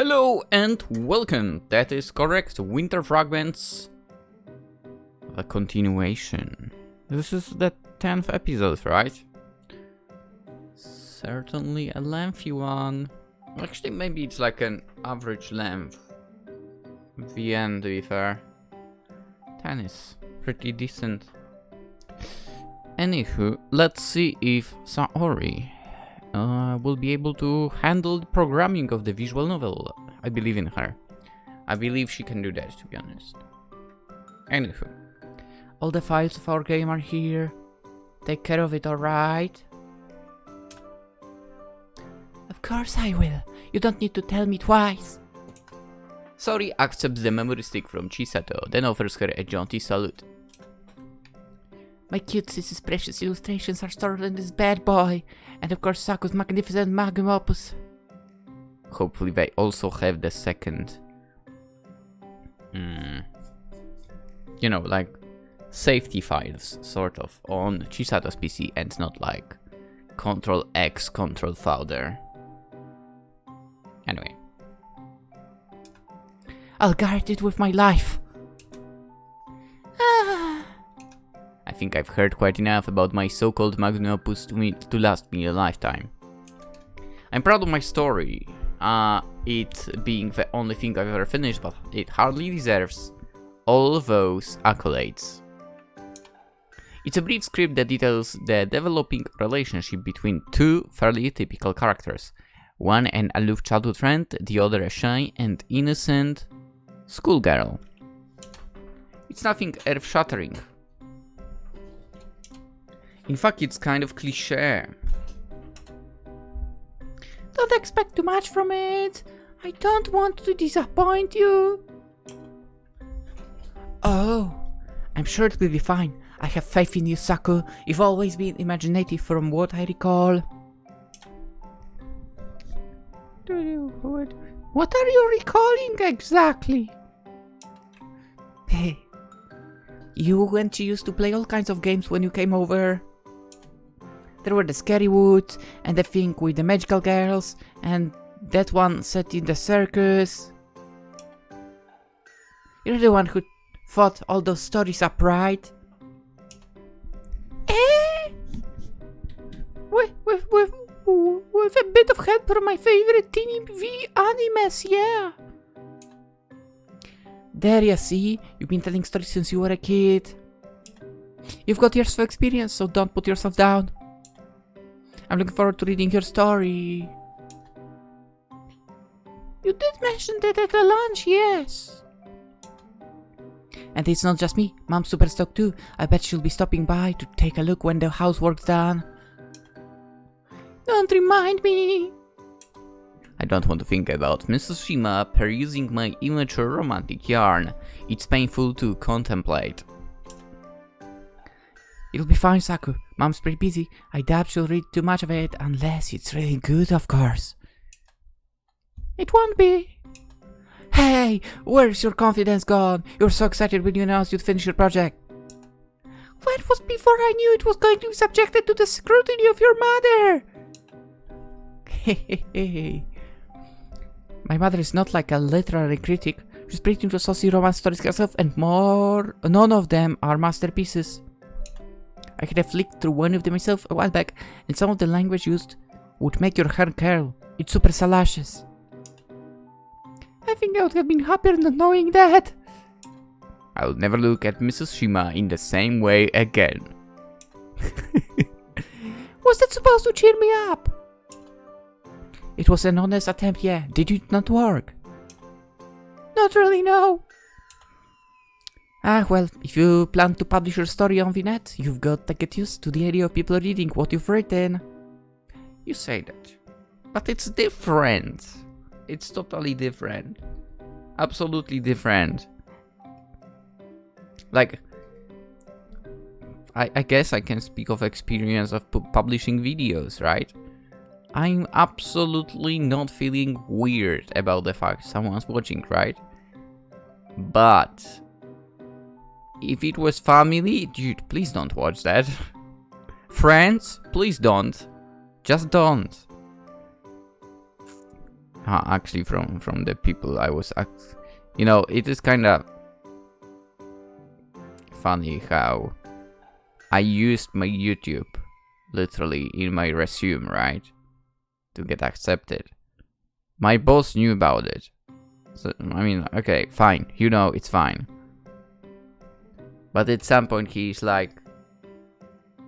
Hello and welcome, that is correct, Winter Fragments, the continuation. This is the 10th episode, right? Certainly a lengthy one. Actually, maybe it's like an average length. The end, to be fair. 10 is pretty decent. Anywho, let's see if Saori will be able to handle the programming of the visual novel. I believe in her. I believe she can do that, to be honest. Anywho, all the files of our game are here. Take care of it, alright? Of course I will. You don't need to tell me twice. Saori accepts the memory stick from Chisato, then offers her a jaunty salute. My cute sister's precious illustrations are stored in this bad boy, and of course Saku's magnificent magnum opus. Hopefully they also have the second, you know, like safety files, sort of, on Chisato's PC and not like Ctrl X, Ctrl Folder. Anyway. I'll guard it with my life. I think I've heard quite enough about my so-called magnum opus to last me a lifetime. I'm proud of my story, it being the only thing I've ever finished, but it hardly deserves all those accolades. It's a brief script that details the developing relationship between two fairly typical characters. One an aloof childhood friend, the other a shy and innocent schoolgirl. It's nothing earth-shattering. In fact, it's kind of cliché. Don't expect too much from it. I don't want to disappoint you. Oh, I'm sure it will be fine. I have faith in you, Saku. You've always been imaginative from what I recall. What are you recalling exactly? Hey, you and she used to play all kinds of games when you came over. There were the scary woods, and the thing with the magical girls, and that one set in the circus. You're the one who thought all those stories up, right? Eh? With a bit of help from my favorite TV animes, yeah. There you see, you've been telling stories since you were a kid. You've got years of experience, so don't put yourself down. I'm looking forward to reading your story. You did mention that at the lunch, yes. And it's not just me, Mom's super stoked too. I bet she'll be stopping by to take a look when the housework's done. Don't remind me. I don't want to think about Mrs Shima perusing my immature romantic yarn. It's painful to contemplate. It'll be fine, Saku. Mom's pretty busy. I doubt she'll read too much of it, unless it's really good, of course. It won't be. Hey, where's your confidence gone? You were so excited when you announced you'd finish your project. Well, it was before I knew it was going to be subjected to the scrutiny of your mother. Hehehe. My mother is not like a literary critic. She's pretty into saucy romance stories herself, and none of them are masterpieces. I had a flick through one of them myself a while back, and some of the language used would make your hair curl. It's super salacious. I think I would have been happier not knowing that. I'll never look at Mrs. Shima in the same way again. Was that supposed to cheer me up? It was an honest attempt, yeah. Did it not work? Not really, no. Ah, well, if you plan to publish your story on the net, you've got to get used to the idea of people reading what you've written. You say that. But it's different. It's totally different. Absolutely different. Like, I guess I can speak of experience of publishing videos, right? I'm absolutely not feeling weird about the fact someone's watching, right? But if it was family, dude, please don't watch that. Friends, please don't. Just don't. actually from the people I was you know, it is kind of funny how I used my YouTube literally in my resume, right, to get accepted. My boss knew about it, so I mean, okay, fine, you know, it's fine. But at some point he's like,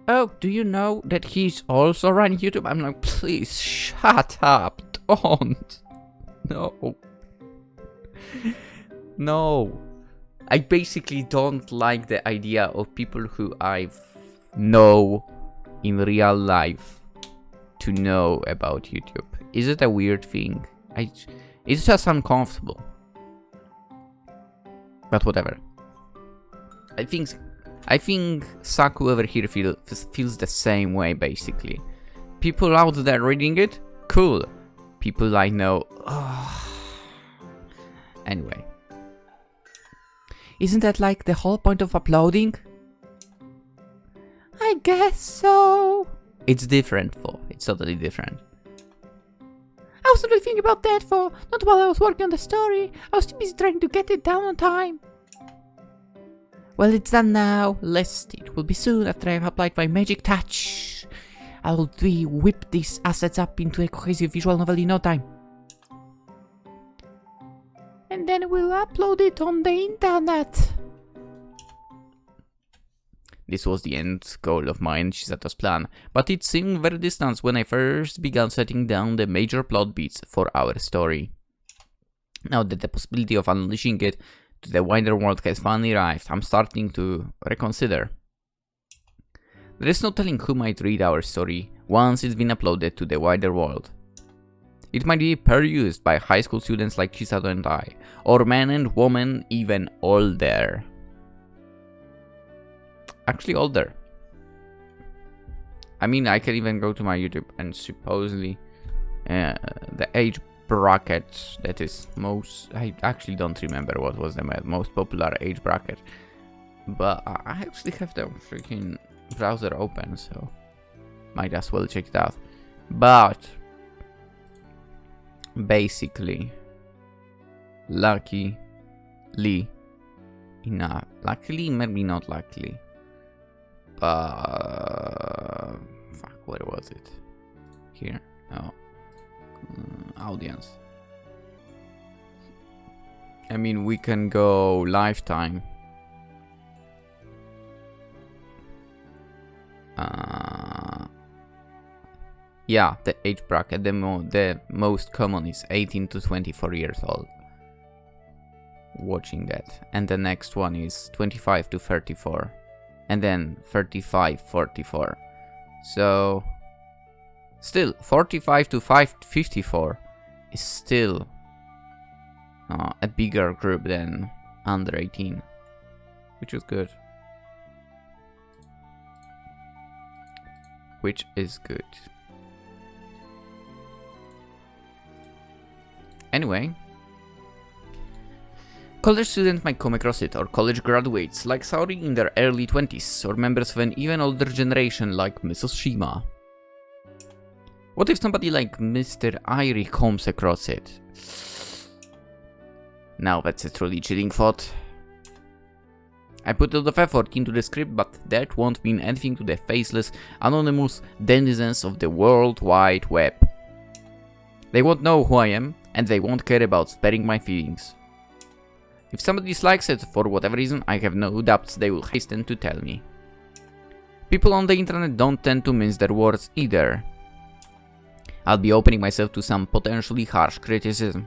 oh, do you know that he's also running YouTube? I'm like, please shut up, don't. No. No. I basically don't like the idea of people who I know in real life to know about YouTube. Is it a weird thing? It's just uncomfortable. But whatever. I think Saku over here feels the same way, basically. People out there reading it? Cool. People I know... Anyway. Isn't that like the whole point of uploading? I guess so. It's different, for. It's totally different. I was really thinking about that, for. Not while I was working on the story. I was too busy trying to get it down on time. Well, it's done now. Lest it will be soon after I have applied my magic touch. I'll whip these assets up into a cohesive visual novel in no time. And then we'll upload it on the internet. This was the end goal of mine, Chisato's plan, but it seemed very distant when I first began setting down the major plot beats for our story. Now that the possibility of unleashing it to the wider world has finally arrived, I'm starting to reconsider. There is no telling who might read our story once it's been uploaded to the wider world. It might be perused by high school students like Chisato and I, or men and women even older. Actually older. I mean, I can even go to my YouTube and supposedly the age bracket that is most... I actually don't remember what was the most popular age bracket. But I actually have the freaking browser open, so might as well check it out. But basically, luckily enough, luckily, maybe not luckily, fuck, where was it? Here, oh, audience. I mean, we can go lifetime. Yeah, the age bracket, the most common is 18 to 24 years old. Watching that. And the next one is 25 to 34. And then 35-44. So, still, 45 to 54 is still a bigger group than under 18. Which is good. Which is good. Anyway, college students might come across it, or college graduates like Saori in their early 20s, or members of an even older generation like Mrs Shima. What if somebody like Mr. Irie comes across it? Now that's a truly chilling thought. I put a lot of effort into the script, but that won't mean anything to the faceless, anonymous denizens of the World Wide Web. They won't know who I am, and they won't care about sparing my feelings. If somebody dislikes it for whatever reason, I have no doubts they will hasten to tell me. People on the internet don't tend to mince their words either. I'll be opening myself to some potentially harsh criticism.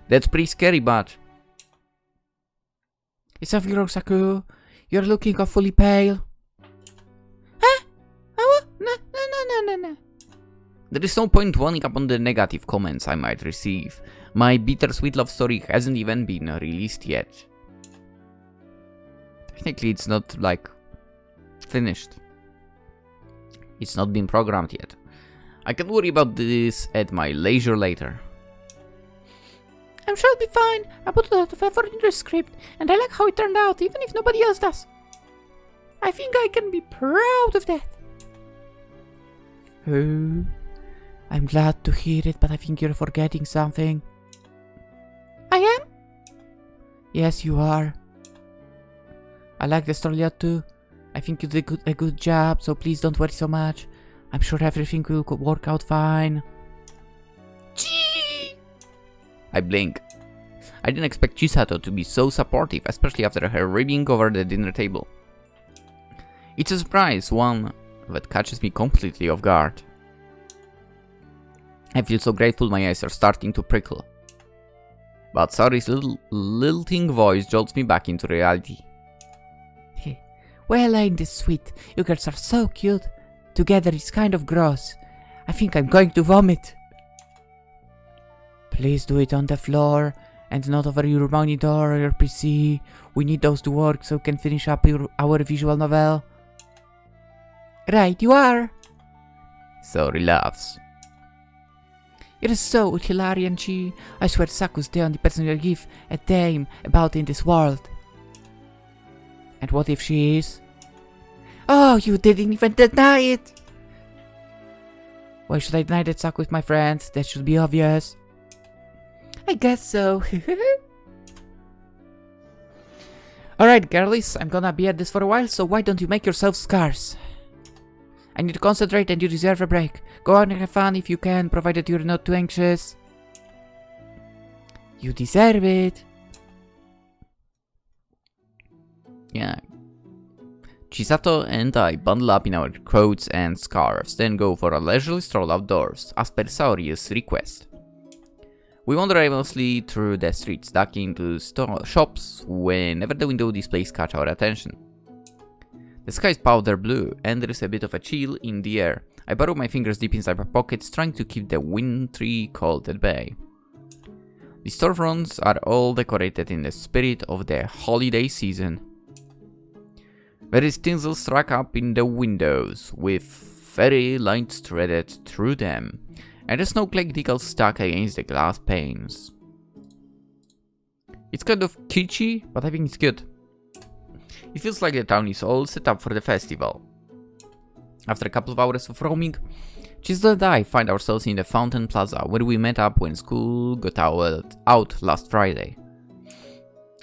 That's pretty scary, but... Is something wrong, Saku? You're looking awfully pale. Huh? Oh, no. There is no point dwelling upon the negative comments I might receive. My bittersweet love story hasn't even been released yet. Technically, it's not, like, finished. It's not been programmed yet. I can worry about this at my leisure later. I'm sure it'll be fine. I put a lot of effort into the script, and I like how it turned out, even if nobody else does. I think I can be proud of that. Oh, I'm glad to hear it, but I think you're forgetting something. I am? Yes, you are. I like the story a lot too. I think you did a good job, so please don't worry so much. I'm sure everything will work out fine. Gee! I blink. I didn't expect Chisato to be so supportive, especially after her ribbing over the dinner table. It's a surprise, one that catches me completely off guard. I feel so grateful my eyes are starting to prickle. But Sari's lilting voice jolts me back into reality. Well, ain't this sweet? You girls are so cute. Together it's kind of gross. I think I'm going to vomit. Please do it on the floor and not over your monitor or your PC. We need those to work so we can finish up our visual novel. Right, you are. Sari laughs. You're so hilarious, Chi. I swear Saku's the only person you'll give a damn about in this world. And what if she is? Oh, you didn't even deny it! Why should I deny that Saku is my friend? That should be obvious. I guess so. Alright, girlies, I'm gonna be at this for a while, so why don't you make yourselves scarce? I need to concentrate and you deserve a break. Go on and have fun if you can, provided you're not too anxious. You deserve it. Yeah. Chisato and I bundle up in our coats and scarves, then go for a leisurely stroll outdoors, as per Saori's request. We wander aimlessly through the streets, ducking into shops whenever the window displays catch our attention. The sky is powder blue, and there is a bit of a chill in the air. I burrow my fingers deep inside my pockets, trying to keep the wintry cold at bay. The storefronts are all decorated in the spirit of the holiday season. There is tinsel struck up in the windows, with fairy lights threaded through them, and a snowflake decal stuck against the glass panes. It's kind of kitschy, but I think it's good. It feels like the town is all set up for the festival. After a couple of hours of roaming, Chisato and I find ourselves in the Fountain Plaza, where we met up when school got out last Friday.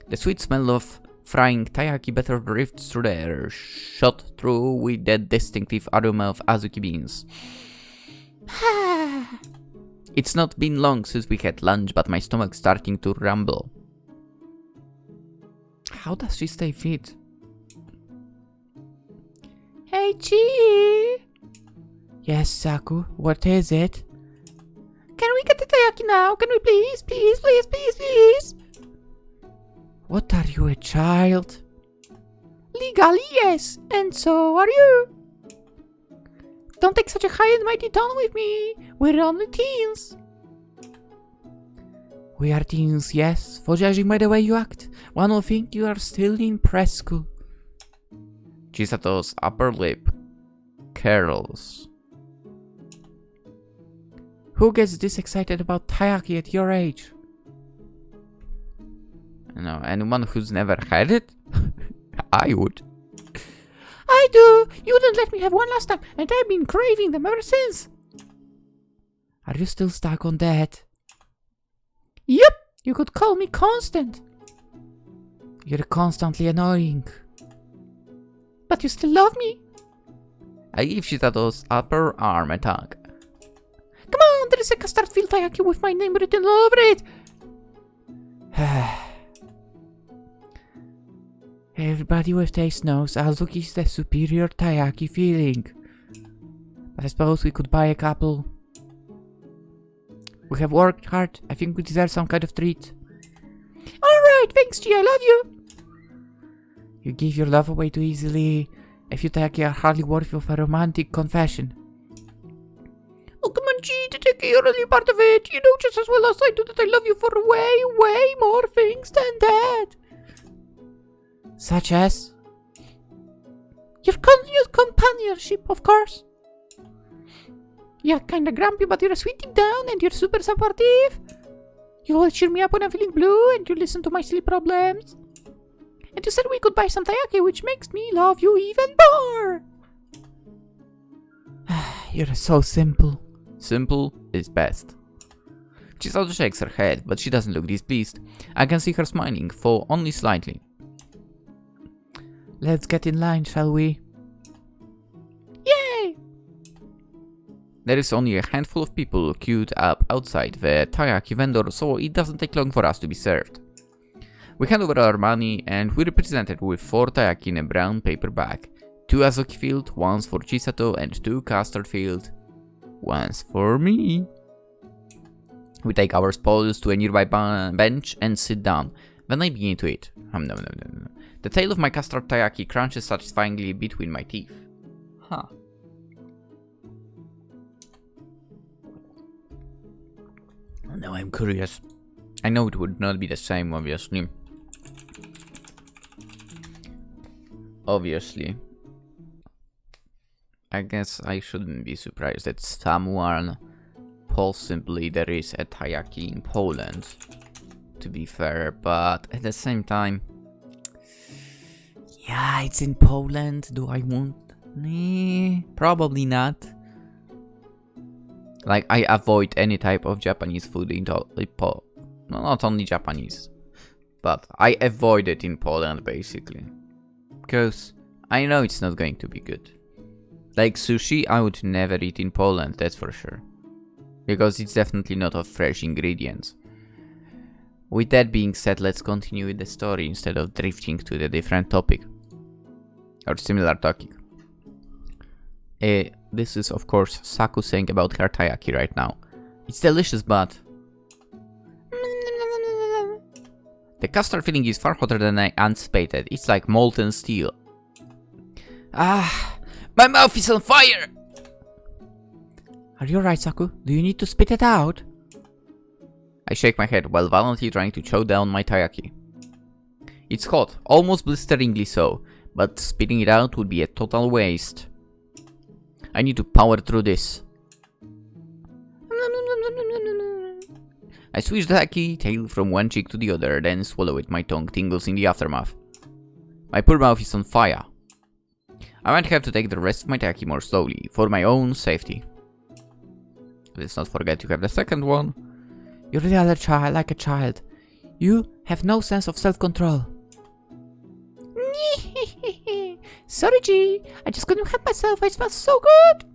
The sweet smell of frying taiyaki batter drifts through the air, shot through with the distinctive aroma of azuki beans. It's not been long since we had lunch, but my stomach's starting to rumble. How does she stay fit? Hey, Chi! Yes, Saku, what is it? Can we get the taiyaki now? Can we please, please, please, please, please? What, are you a child? Legally, yes, and so are you. Don't take such a high and mighty tone with me. We're only teens. We are teens, yes, for judging by the way you act, one will think you are still in preschool. Chisato's upper lip curls. Who gets this excited about taiyaki at your age? No, anyone who's never had it? I would. I do! You wouldn't let me have one last time, and I've been craving them ever since. Are you still stuck on that? Yep! You could call me constant. You're constantly annoying. But you still love me? I give Chisato's upper arm a tug. Come on, there is a custard-filled taiyaki with my name written all over it. Everybody with taste knows azuki is the superior taiyaki feeling. But I suppose we could buy a couple. We have worked hard. I think we deserve some kind of treat. Alright, thanks G, I love you. You give your love away too easily. A few taiyaki are hardly worthy of a romantic confession. Oh, come on, G, the taiyaki are only part of it. You know just as well as I do that I love you for way, way more things than that. Such as? Your continued companionship, of course. You're kinda grumpy, but you're sweet deep down and you're super supportive. You always cheer me up when I'm feeling blue and you listen to my sleep problems. And you said we could buy some taiyaki, which makes me love you even more. You're so simple. Simple is best. Chisato shakes her head, but she doesn't look displeased. I can see her smiling, though only slightly. Let's get in line, shall we? Yay! There is only a handful of people queued up outside the taiyaki vendor, so it doesn't take long for us to be served. We hand over our money, and we're presented with 4 taiyaki in a brown paper bag. 2 azuki filled, one's for Chisato, and 2 custard filled, one's for me. We take our spoils to a nearby bench and sit down. Then I begin to eat. The tail of my custard taiyaki crunches satisfyingly between my teeth. Huh. Now I'm curious. I know it would not be the same, obviously. I guess I shouldn't be surprised that someone possibly there is a taiyaki in Poland, to be fair, but at the same time, yeah, it's in Poland. Do I want? Nah, probably not. Like, I avoid any type of Japanese food in no, not only Japanese, but I avoid it in Poland basically, because I know it's not going to be good. Like sushi, I would never eat in Poland, that's for sure, because it's definitely not of fresh ingredients. With that being said, let's continue with the story instead of drifting to the different topic or similar topic. This is of course Saku saying about her taiyaki right now. It's delicious, but the custard filling is far hotter than I anticipated. It's like molten steel. Ah, my mouth is on fire! Are you alright, Saku? Do you need to spit it out? I shake my head while violently trying to chow down my taiyaki. It's hot, almost blisteringly so, but spitting it out would be a total waste. I need to power through this. I switch the taiyaki tail from one cheek to the other, then swallow it. My tongue tingles in the aftermath. My poor mouth is on fire. I might have to take the rest of my taiyaki more slowly, for my own safety. Let's not forget to have the second one. You're really like a child. You have no sense of self-control. Sorry, G. I just couldn't help myself. I smell so good.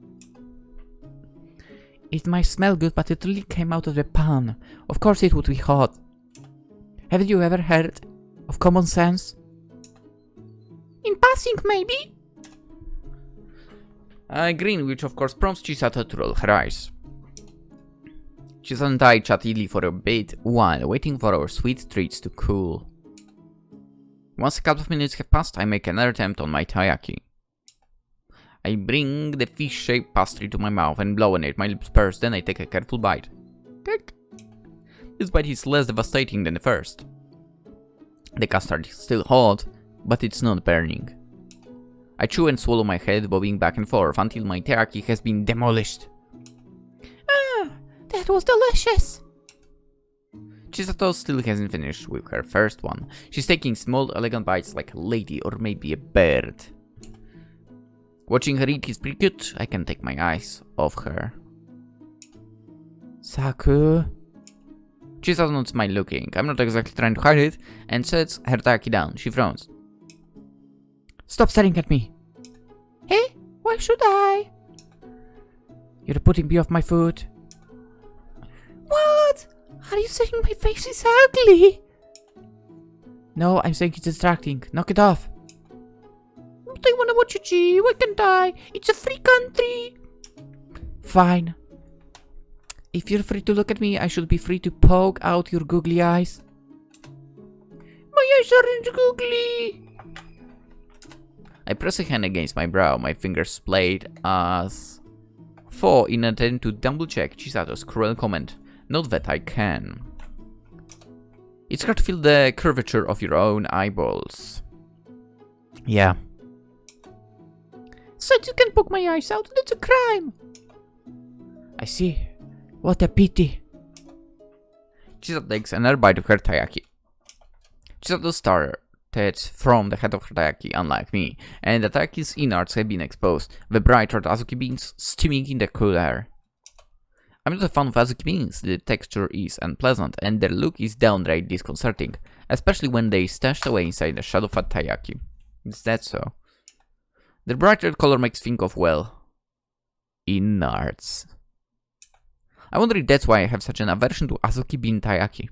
It might smell good, but it really came out of the pan. Of course it would be hot. Haven't you ever heard of common sense? In passing, maybe? I grin, which of course prompts Chisato to roll her eyes. Chisato and I chat idly for a bit while waiting for our sweet treats to cool. Once a couple of minutes have passed, I make another attempt on my taiyaki. I bring the fish-shaped pastry to my mouth and blow on it. My lips purse, then I take a careful bite. This bite is less devastating than the first. The custard is still hot, but it's not burning. I chew and swallow my head, bobbing back and forth until my taiyaki has been demolished. Ah, that was delicious! Chisato still hasn't finished with her first one. She's taking small, elegant bites like a lady or maybe a bird. Watching her eat is pretty good. I can take my eyes off her. Saku? Chisato not smile looking. I'm not exactly trying to hide it, and sets her taiyaki down. She frowns. Stop staring at me. Hey, why should I? You're putting me off my food. What? Are you saying my face is ugly? No, I'm saying it's distracting. Knock it off. But I wanna watch you, G. Why can't I? It's a free country. Fine. If you're free to look at me, I should be free to poke out your googly eyes. My eyes aren't googly. I press a hand against my brow, my fingers splayed as for in an attempt to double check Chisato's cruel comment. Not that I can. It's hard to feel the curvature of your own eyeballs. Yeah. So you can poke my eyes out, that's a crime. I see. What a pity. Chisato takes another bite of her taiyaki. Chisato started from the head of her taiyaki, unlike me, and the taiyaki's innards have been exposed, the bright red azuki beans steaming in the cool air. I'm not a fan of Azuki beans, the texture is unpleasant and their look is downright disconcerting, especially when they stashed away inside the shadow fat taiyaki. Is that so? The bright red color makes me think of, well, innards. I wonder if that's why I have such an aversion to Azuki bean taiyaki.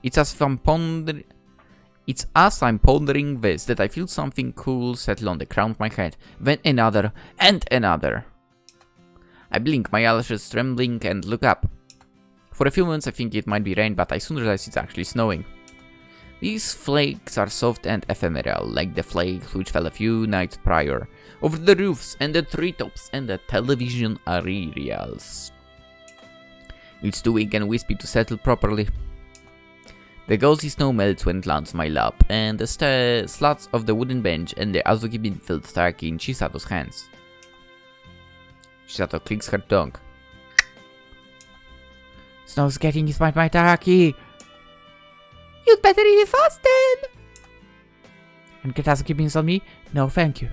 It's as I'm pondering this that I feel something cool settle on the crown of my head, then another and another. I blink, my eyelashes trembling, and look up. For a few moments I think it might be rain, but I soon realize it's actually snowing. These flakes are soft and ephemeral, like the flakes which fell a few nights prior, over the roofs and the treetops and the television aerials. It's too weak and wispy to settle properly. The gauzy snow melts when it lands on my lap, and the slats of the wooden bench and the Azuki bean filled taiyaki in Chisato's hands. Chisato clicks her tongue. Snow's getting inside my taiyaki. You'd better eat it fast then. And get Azuki beans on me? No, thank you.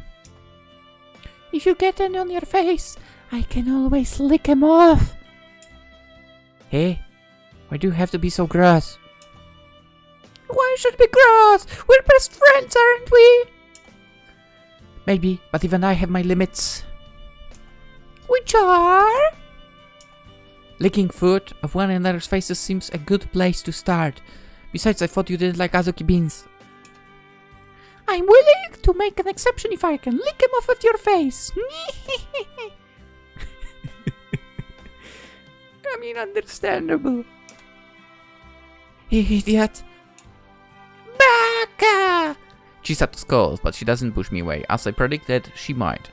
If you get any on your face, I can always lick them off. Hey, why do you have to be so gross? Why should we be gross? We're best friends, aren't we? Maybe, but even I have my limits. Which are? Licking food of one another's faces seems a good place to start. Besides, I thought you didn't like Azuki beans. I'm willing to make an exception if I can lick them off with your face. I mean, understandable. Idiot. Baka! Chisato scolds, but she doesn't push me away, as I predicted she might.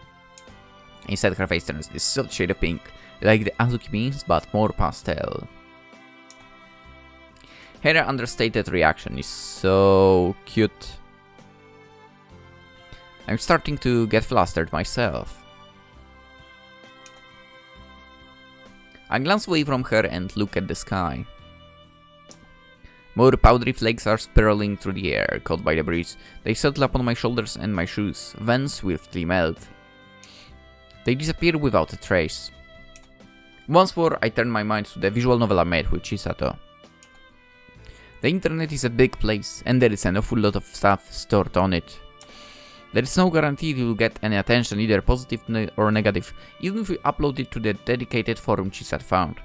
Instead, her face turns this soft shade of pink, like the Azuki beans, but more pastel. Her understated reaction is so cute. I'm starting to get flustered myself. I glance away from her and look at the sky. More powdery flakes are spiraling through the air, caught by the breeze. They settle upon my shoulders and my shoes, then swiftly melt. They disappear without a trace. Once more, I turn my mind to the visual novel I made with Chisato. The internet is a big place, and there is an awful lot of stuff stored on it. There is no guarantee it will get any attention, either positive or negative, even if we upload it to the dedicated forum Chisato found.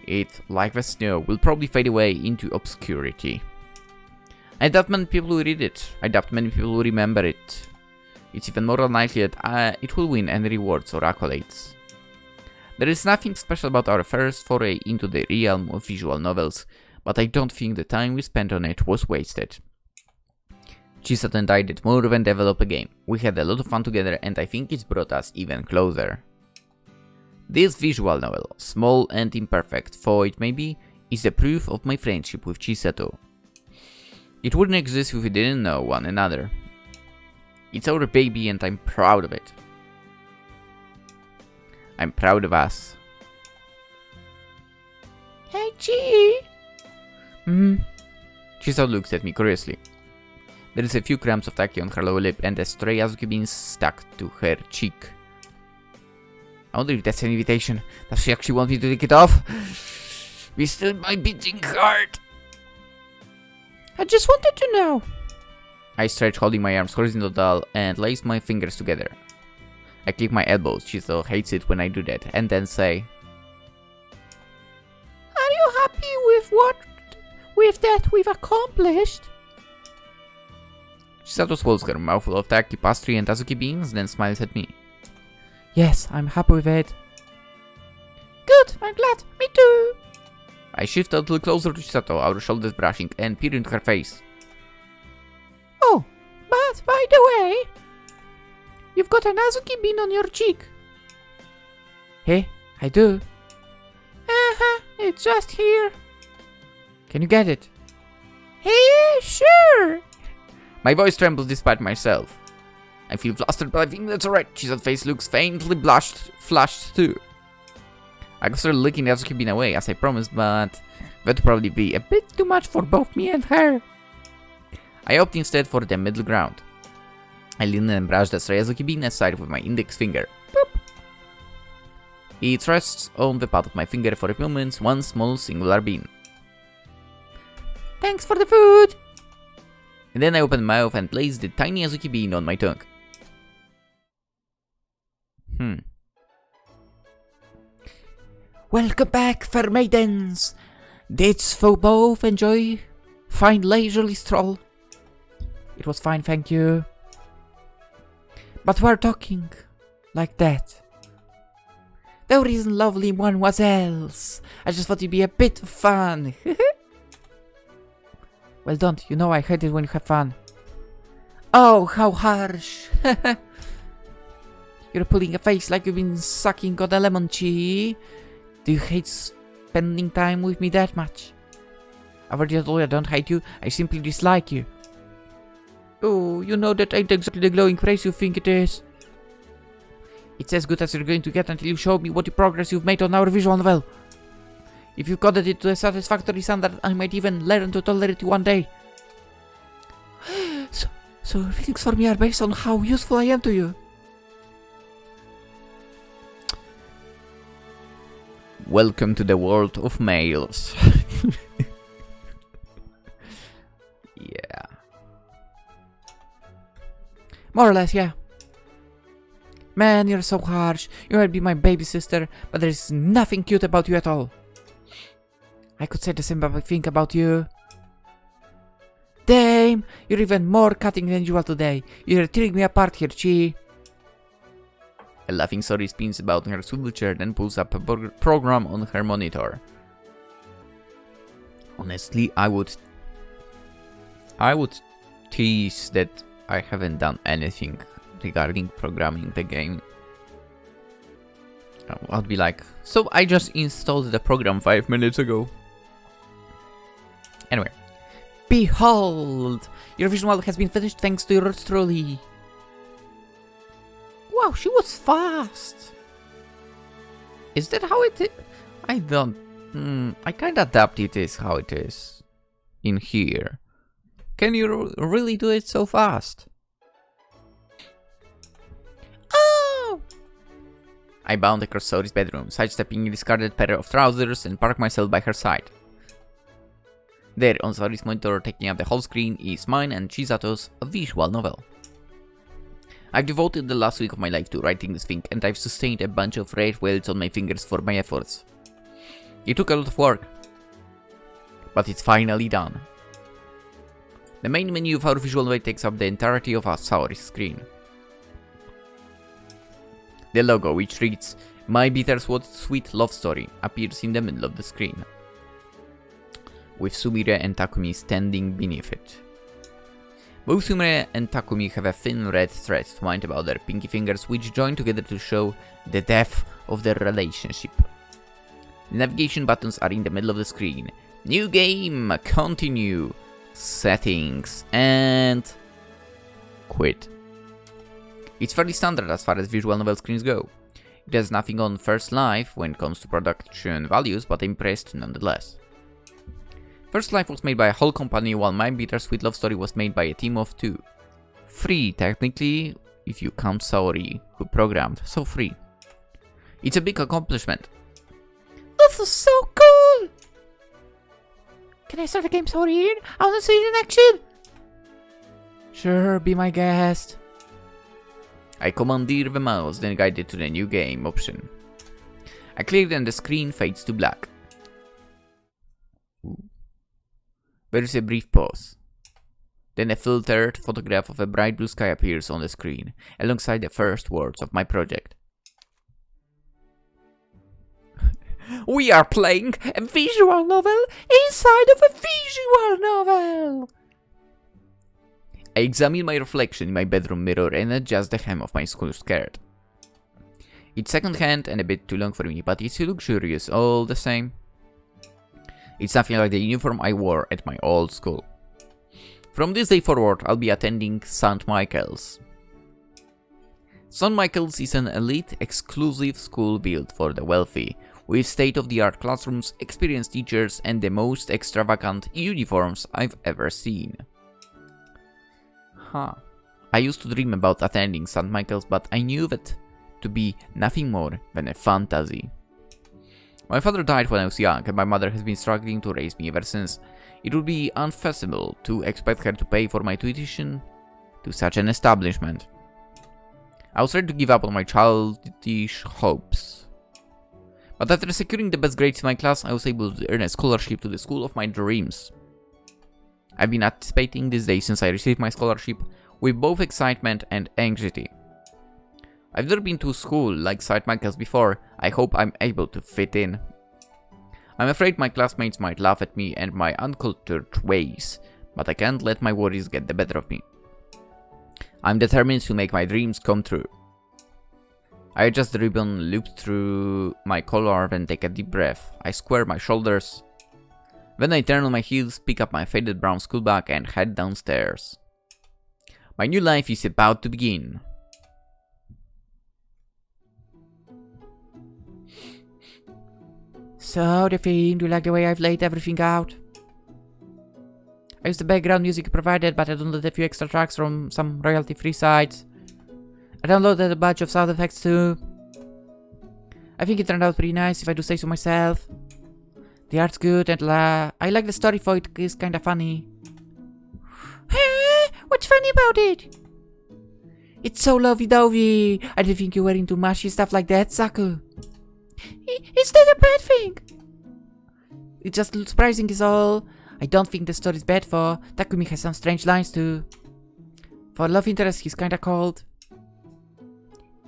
It, like the snow, will probably fade away into obscurity. I doubt many people will read it. I doubt many people will remember it. It's even more unlikely that it will win any rewards or accolades. There is nothing special about our first foray into the realm of visual novels, but I don't think the time we spent on it was wasted. Chisato and I did more than develop a game. We had a lot of fun together, and I think it's brought us even closer. This visual novel, small and imperfect though it may be, is the proof of my friendship with Chisato. It wouldn't exist if we didn't know one another. It's our baby and I'm proud of it. I'm proud of us. Hey, Chi! Chisato looks at me curiously. There is a few crumbs of taiyaki on her lower lip and a stray Azuki bean stuck to her cheek. I wonder if that's an invitation. Does she actually want me to take it off? We still my beating heart. I just wanted to know. I stretch, holding my arms horizontal and lace my fingers together. I click my elbows. Chisato hates it when I do that, and then say, "Are you happy with that we've accomplished?" Chisato swallows her mouthful of taiyaki, pastry, and Azuki beans, then smiles at me. Yes, I'm happy with it. Good, I'm glad. Me too. I shift a little closer to Chisato, our shoulders brushing, and peer into her face. Oh, but by the way, you've got an Azuki bean on your cheek. Hey, I do. It's just here. Can you get it? Hey, sure. My voice trembles despite myself. I feel flustered, but I think that's alright. Chisato's face looks faintly flushed too. I could start licking the Azuki bean away, as I promised, but that would probably be a bit too much for both me and her. I opt instead for the middle ground. I lean and brush the stray Azuki bean aside with my index finger. Boop. It rests on the pad of my finger for a moment, one small singular bean. Thanks for the food! And then I open my mouth and place the tiny Azuki bean on my tongue. Welcome back, fair maidens! Didst thou both enjoy fine leisurely stroll? It was fine, thank you. But we're talking like that. The reason lovely one was else. I just thought it'd be a bit of fun. Well, don't. You know I hate it when you have fun. Oh, how harsh. You're pulling a face like you've been sucking on a lemon tree. Do you hate spending time with me that much? I've already told you I don't hate you. I simply dislike you. Oh, you know that ain't exactly the glowing praise you think it is. It's as good as you're going to get until you show me what progress you've made on our visual novel. If you coded it to a satisfactory standard, I might even learn to tolerate you one day. So your feelings for me are based on how useful I am to you. Welcome to the world of males. Yeah. More or less, yeah. Man, you're so harsh. You might be my baby sister, but there's nothing cute about you at all. I could say the same thing about you. Damn, you're even more cutting than usual today. You're tearing me apart here, Chi. A laughing Sori spins about in her swivel chair, then pulls up a program on her monitor. Honestly, I would tease that I haven't done anything regarding programming the game. I'd be like, so I just installed the program 5 minutes ago. Anyway. Behold! Your visual has been finished thanks to yours truly. Wow, she was fast! Is that how it is? I don't... I kinda doubt it is how it is in here. Can you really do it so fast? Oh! I bound across Sori's bedroom, sidestepping a discarded pair of trousers and parked myself by her side. There, on Sori's monitor, taking up the whole screen, is mine and Chisato's visual novel. I've devoted the last week of my life to writing this thing, and I've sustained a bunch of red welts on my fingers for my efforts. It took a lot of work, but it's finally done. The main menu of our visual novel takes up the entirety of our Sori's screen. The logo, which reads, "My bittersweet love story," appears in the middle of the screen, with Sumire and Takumi standing beneath it. Both Sumire and Takumi have a thin red thread twined about their pinky fingers, which join together to show the depth of their relationship. The navigation buttons are in the middle of the screen. New game, continue, settings, and quit. It's fairly standard as far as visual novel screens go. It has nothing on First Life when it comes to production values, but I'm impressed nonetheless. First Life was made by a whole company, while My Bittersweet Love Story was made by a team of 2. 3, technically, if you count Saori, who programmed, so 3. It's a big accomplishment. This is so cool! Can I start the game, Saori? I want to see it in action! Sure, be my guest. I commandeer the mouse, then guide it to the new game option. I click and the screen fades to black. There is a brief pause. Then a filtered photograph of a bright blue sky appears on the screen, alongside the first words of my project. We are playing a visual novel inside of a visual novel! I examine my reflection in my bedroom mirror and adjust the hem of my school skirt. It's second-hand and a bit too long for me, but it's luxurious all the same. It's something like the uniform I wore at my old school. From this day forward, I'll be attending St. Michael's. St. Michael's is an elite, exclusive school built for the wealthy, with state-of-the-art classrooms, experienced teachers, and the most extravagant uniforms I've ever seen. I used to dream about attending St. Michael's, but I knew that to be nothing more than a fantasy. My father died when I was young, and my mother has been struggling to raise me ever since. It would be unfeasible to expect her to pay for my tuition to such an establishment. I was ready to give up on my childish hopes. But after securing the best grades in my class, I was able to earn a scholarship to the school of my dreams. I've been anticipating this day since I received my scholarship with both excitement and anxiety. I've never been to school like St. Michael's before. I hope I'm able to fit in. I'm afraid my classmates might laugh at me and my uncultured ways, but I can't let my worries get the better of me. I'm determined to make my dreams come true. I adjust the ribbon looped through my collar and take a deep breath. I square my shoulders. Then I turn on my heels, pick up my faded brown school bag and head downstairs. My new life is about to begin. So, the thing, do you like the way I've laid everything out? I use the background music provided, but I downloaded a few extra tracks from some royalty-free sites. I downloaded a bunch of sound effects too. I think it turned out pretty nice, if I do say so myself. The art's good, and I like the story for it is kinda funny. What's funny about it? It's so lovey-dovey. I didn't think you were into mushy stuff like that, Saku. Is that a bad thing? It's just surprising is all. I don't think the story's bad for. Takumi has some strange lines too. For love interest, he's kinda cold.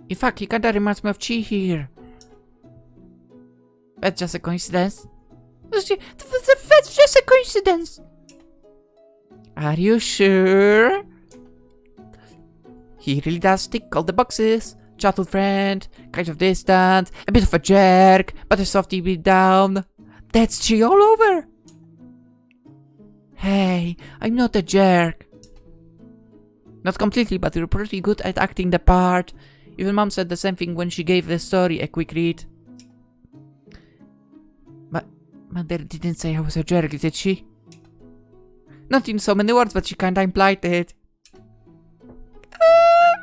In fact, he kinda reminds me of Chi here. That's just a coincidence. That's just a coincidence. Are you sure? He really does tick all the boxes. Childhood friend, kind of distant, a bit of a jerk, but a softy bit down. That's Chi all over. Hey, I'm not a jerk. Not completely, but you're pretty good at acting the part. Even Mom said the same thing when she gave the story a quick read. Mother didn't say I was a jerk, did she? Not in so many words, but she kinda implied it.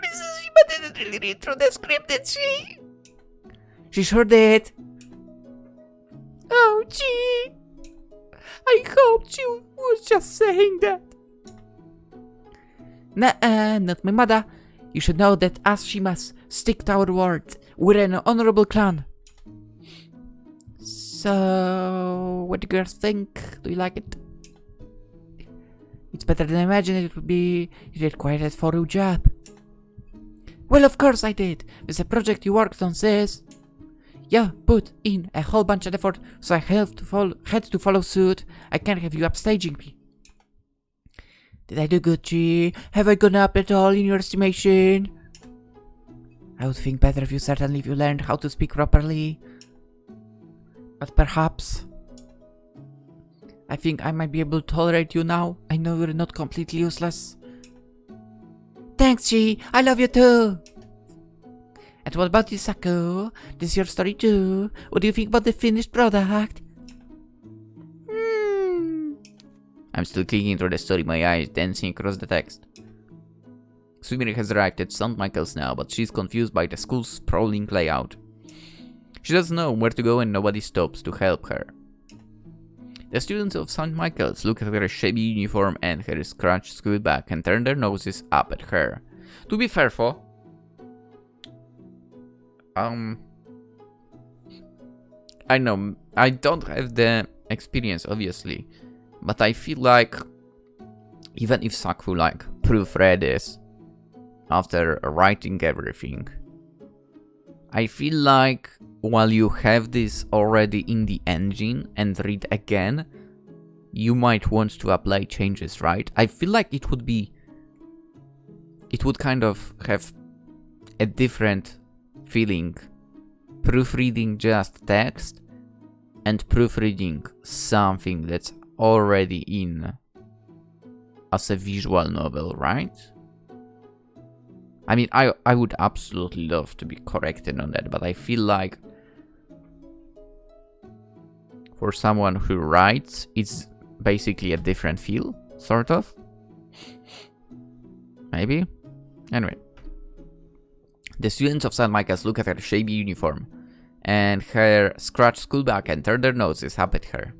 Mrs Shima didn't really read through the script, did she? She sure did. Oh, gee. I hoped she was just saying that. Nuh-uh, not my mother. You should know that us Shimas stick to our word. We're an honorable clan. So, what do you girls think? Do you like it? It's better than I imagined it would be. You did quite a thorough job. Well, of course I did. There's a project you worked on, sis. Yeah, put in a whole bunch of effort, so I had to follow suit. I can't have you upstaging me. Did I do good, G? Have I gone up at all in your estimation? I would think better of you certainly if you learned how to speak properly. But perhaps I think I might be able to tolerate you now. I know you're not completely useless. Thanks, Chi. I love you too. And what about you, Saku? This is your story too. What do you think about the finished product? I'm still clicking through the story, my eyes dancing across the text. Swimmer has arrived at St. Michael's now, but she's confused by the school's sprawling layout. She doesn't know where to go and nobody stops to help her. The students of St. Michael's look at her shabby uniform and her scratched school bag and turn their noses up at her. To be fair, I know, I don't have the experience, obviously, but I feel like even if Saku proofread this after writing everything, I feel like while you have this already in the engine and read again, you might want to apply changes, right? I feel like it would kind of have a different feeling proofreading just text and proofreading something that's already in as a visual novel, right? I mean, I would absolutely love to be corrected on that, but I feel like for someone who writes, it's basically a different feel, sort of. Maybe? Anyway. The students of St. Michael's look at her shabby uniform and her scratched school bag and turn their noses up at her.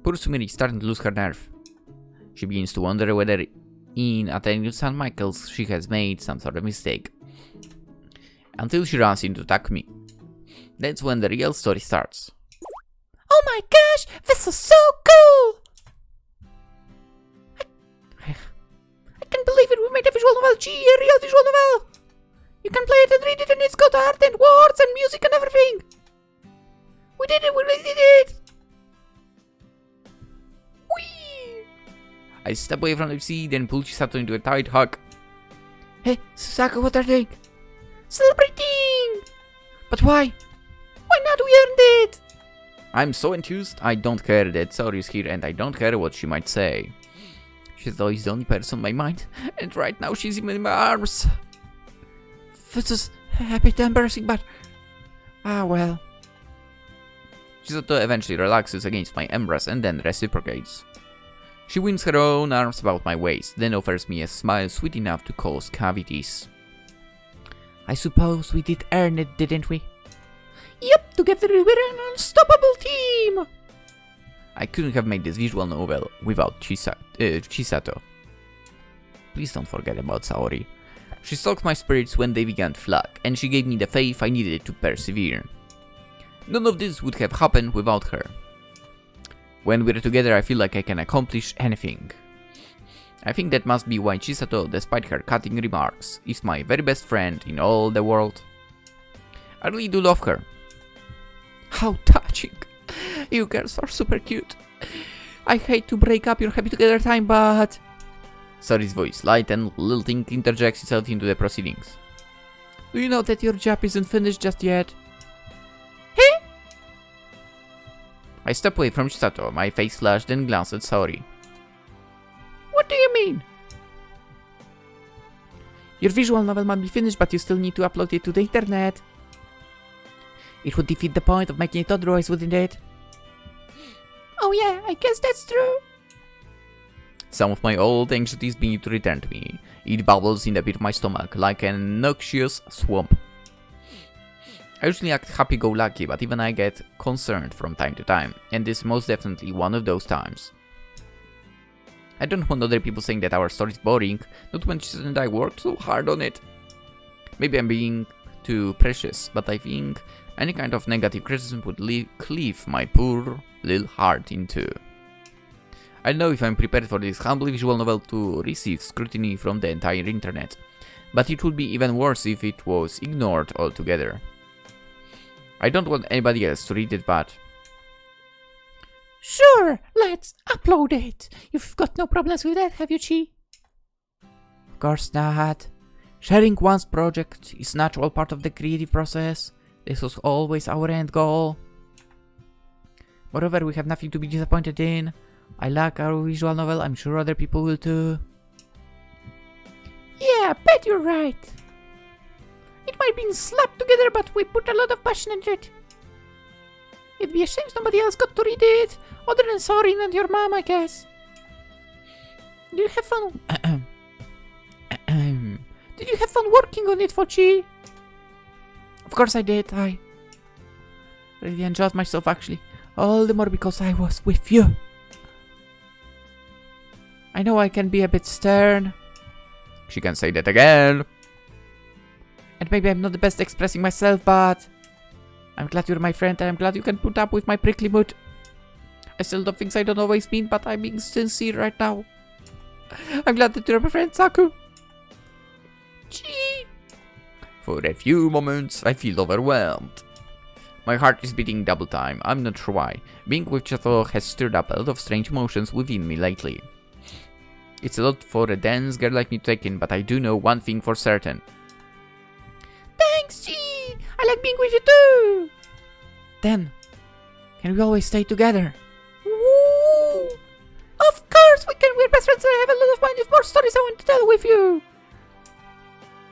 Poor Sumire is starting to lose her nerve. She begins to wonder whether in attending St. Michael's she has made some sort of mistake. Until she runs into Takumi. That's when the real story starts. Oh my gosh, this is so cool! I can't believe it, we made a visual novel, gee, a real visual novel! You can play it and read it and it's got art and words and music and everything! We did it, we really did it! Whee! I step away from the PC, then pull Chisato into a tight hug. Hey, Saku, what are they? Celebrating! But why? Why not? We earned it! I'm so enthused, I don't care that Saori is here and I don't care what she might say. Chisato is the only person on my mind, and right now she's in my arms. This is a bit embarrassing, but... well. Chisato eventually relaxes against my embrace and then reciprocates. She winds her own arms about my waist, then offers me a smile sweet enough to cause cavities. I suppose we did earn it, didn't we? Yep, together we're an unstoppable team! I couldn't have made this visual novel without Chisato. Please don't forget about Saori. She stoked my spirits when they began to flag, and she gave me the faith I needed to persevere. None of this would have happened without her. When we're together, I feel like I can accomplish anything. I think that must be why Chisato, despite her cutting remarks, is my very best friend in all the world. I really do love her. How touching! You girls are super cute. I hate to break up your happy together time, but... Saori's voice, light and lilting, interjects itself into the proceedings. Do you know that your job isn't finished just yet? Hey? I step away from Chisato, my face flushed, then glance at Saori. What do you mean? Your visual novel might be finished, but you still need to upload it to the internet. It would defeat the point of making it otherwise, wouldn't it? Oh yeah, I guess that's true. Some of my old anxieties begin to return to me. It bubbles in the pit of my stomach like a noxious swamp. I usually act happy-go-lucky, but even I get concerned from time to time, and this is most definitely one of those times. I don't want other people saying that our story is boring, not when Chisato and I worked so hard on it. Maybe I'm being too precious, but I think any kind of negative criticism would cleave my poor little heart in two. I don't know if I'm prepared for this humble visual novel to receive scrutiny from the entire internet, but it would be even worse if it was ignored altogether. I don't want anybody else to read it, but... Sure, let's upload it. You've got no problems with that, have you, Chi? Of course not. Sharing one's project is a natural part of the creative process. This was always our end goal. Moreover, we have nothing to be disappointed in. I like our visual novel, I'm sure other people will too. Yeah, bet you're right. It might be slapped together, but we put a lot of passion into it. It'd be a shame somebody else got to read it, other than Saori and your mom, I guess. Did you have fun? Did you have fun working on it, Fochi? Of course I did. I really enjoyed myself, actually. All the more because I was with you. I know I can be a bit stern. She can say that again. And maybe I'm not the best expressing myself, but I'm glad you're my friend and I'm glad you can put up with my prickly mood. I still do things I don't always mean, but I'm being sincere right now. I'm glad that you're my friend, Saku. Gee. For a few moments, I feel overwhelmed. My heart is beating double time, I'm not sure why. Being with Chisato has stirred up a lot of strange emotions within me lately. It's a lot for a dense girl like me to take in, but I do know one thing for certain. Thanks, G! I like being with you too! Then, can we always stay together? Woo! Of course we can! We're best friends and I have a lot of mind with more stories I want to tell with you!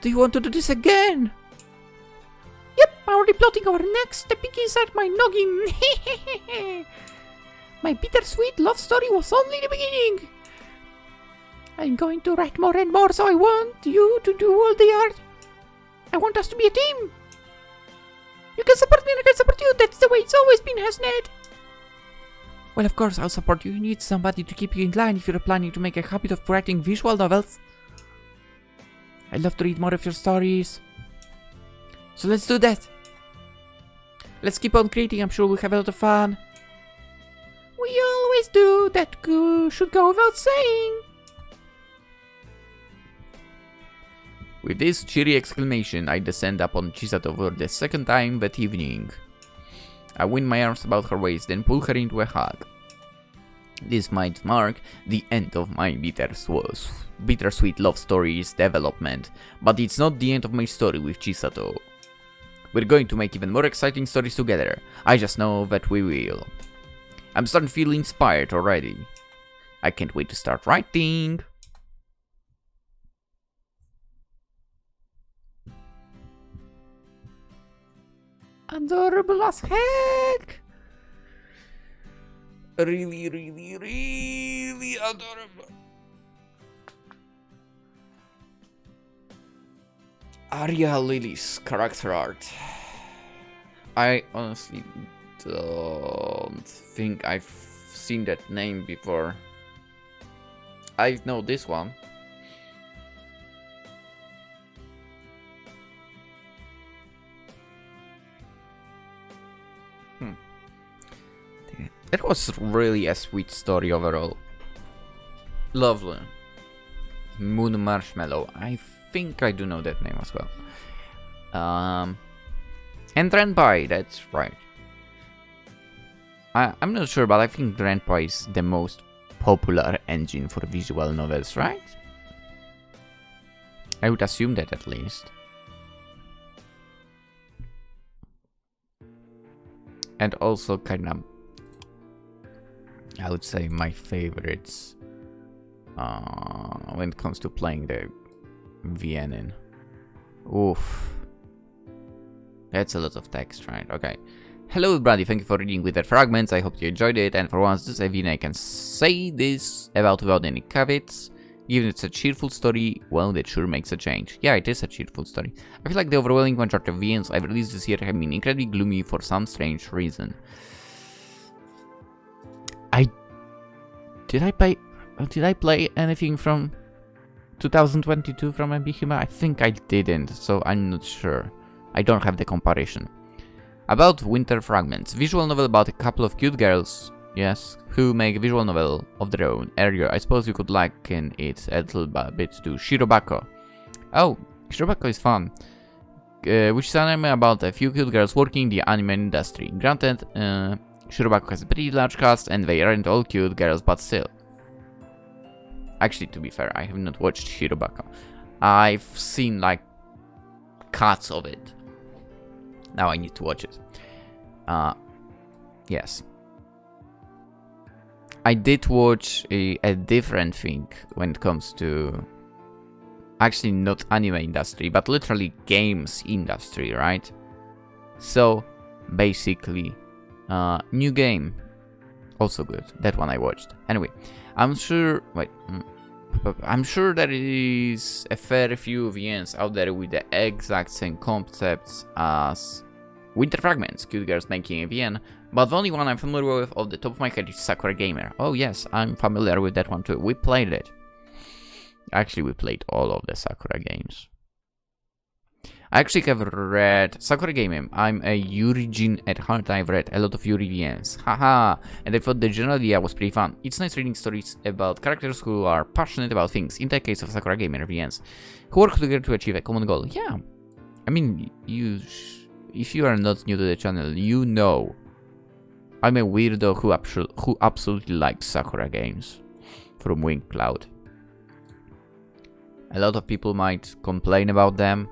Do you want to do this again? Yep, I'm already plotting our next stepping inside my noggin. My bittersweet love story was only the beginning. I'm going to write more and more, so I want you to do all the art. I want us to be a team. You can support me and I can support you. That's the way it's always been, hasn't it? Well, of course, I'll support you. You need somebody to keep you in line if you're planning to make a habit of writing visual novels. I'd love to read more of your stories. So let's do that. Let's keep on creating. I'm sure we'll have a lot of fun. We always do. That should go without saying. With this cheery exclamation, I descend upon Chisato for the second time that evening. I wind my arms about her waist, then pull her into a hug. This might mark the end of my bittersweet love story's development, but it's not the end of my story with Chisato. We're going to make even more exciting stories together. I just know that we will. I'm starting to feel inspired already. I can't wait to start writing. Adorable as heck. Really adorable. Aria Lily's character art. I honestly don't think I've seen that name before. I know this one. It was really a sweet story overall. Lovely. Moon Marshmallow. I think I do know that name as well. And Ren'Py, that's right. I'm not sure, but I think Ren'Py is the most popular engine for visual novels, right? I would assume that at least. And also kinda, I would say my favorites when it comes to playing the VNN. Oof. That's a lot of text, right? Okay. Hello everybody, thank you for reading with the Fragments. I hope you enjoyed it, and for once this evening I can say this without any caveats. Given it's a cheerful story, well, that sure makes a change. Yeah, it is a cheerful story. I feel like the overwhelming majority of VNs I've released this year have been incredibly gloomy for some strange reason. Did I play anything from 2022 from ebi-hime? I think I didn't, so I'm not sure. I don't have the comparison. About Winter Fragments, visual novel about a couple of cute girls, yes, who make a visual novel of their own. Earlier, I suppose you could liken it a little bit to Shirobako. Oh, Shirobako is fun, which is an anime about a few cute girls working in the anime industry. Granted, Shirobako has a pretty large cast and they aren't all cute girls, but still. Actually, to be fair, I have not watched Shirobako. I've seen like cuts of it. Now I need to watch it. Yes. I did watch a different thing when it comes to... Actually, not anime industry, but literally games industry, right? So, basically, new game. Also good. That one I watched. Anyway, I'm sure... Wait. I'm sure there is a fair few VNs out there with the exact same concepts as Winter Fragments, cute girls making a VN, but the only one I'm familiar with off the top of my head is Sakura Gamer. Oh yes, I'm familiar with that one too. We played it. Actually, we played all of the Sakura games. I actually have read Sakura Gamer. I'm a Yuri Jin at heart. I've read a lot of Yuri VNs. Haha! And I thought the general idea was pretty fun. It's nice reading stories about characters who are passionate about things, in the case of Sakura Gamer VNs, who work together to achieve a common goal. Yeah. I mean, if you are not new to the channel, you know I'm a weirdo who absolutely likes Sakura games from Winged Cloud. A lot of people might complain about them.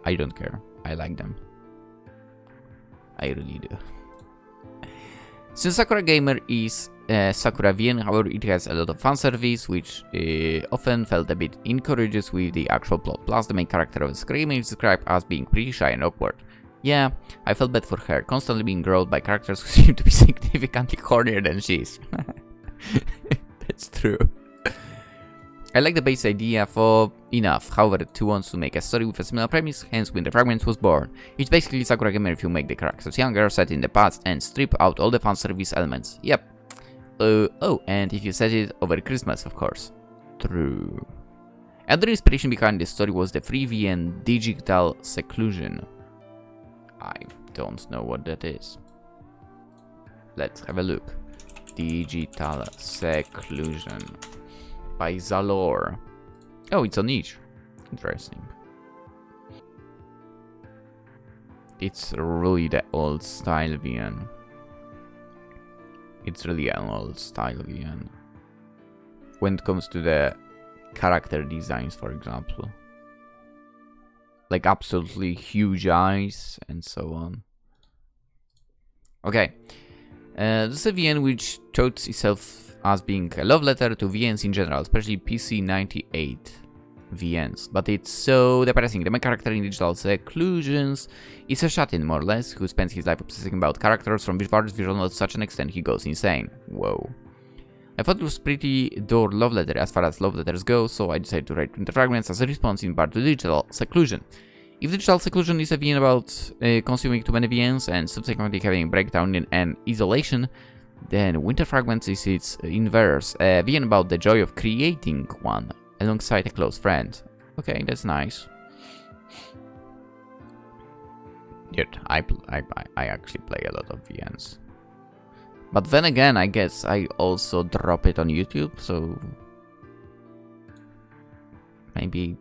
I don't care. I like them. I really do. Since Sakura Gamer is Sakura VN, however, it has a lot of fan service, which often felt a bit incourageous with the actual plot. Plus, the main character of the Sakura Gamer is described as being pretty shy and awkward. Yeah, I felt bad for her, constantly being growled by characters who seem to be significantly hornier than she is. That's true. I like the base idea for enough, however, to want to make a story with a similar premise, hence when the Fragments was born. It's basically Sakura Gamer if you make the characters younger, set in the past, and strip out all the fan service elements. Yep. Oh, and if you set it over Christmas, of course. True. Another inspiration behind this story was the free VN digital seclusion. I don't know what that is. Let's have a look. Digital seclusion by Zalor. Oh, it's on each. Interesting. It's really the old style VN. It's really an old style VN. When it comes to the character designs, for example. Like absolutely huge eyes and so on. Okay. This is a VN which touts itself as being a love letter to VNs in general, especially PC98 VNs. But it's so depressing. The main character in Digital Seclusions is a shut-in, more or less, who spends his life obsessing about characters from various visual novels to such an extent he goes insane. Whoa. I thought it was pretty door love letter as far as love letters go, so I decided to write the Fragments as a response in part to Digital Seclusion. If Digital Seclusion is a VN about consuming too many VNs and subsequently having a breakdown in an isolation, then Winter Fragments is its inverse, a VN about the joy of creating one alongside a close friend. Okay, that's nice. Yet I actually play a lot of VNs. But then again, I guess I also drop it on YouTube, so maybe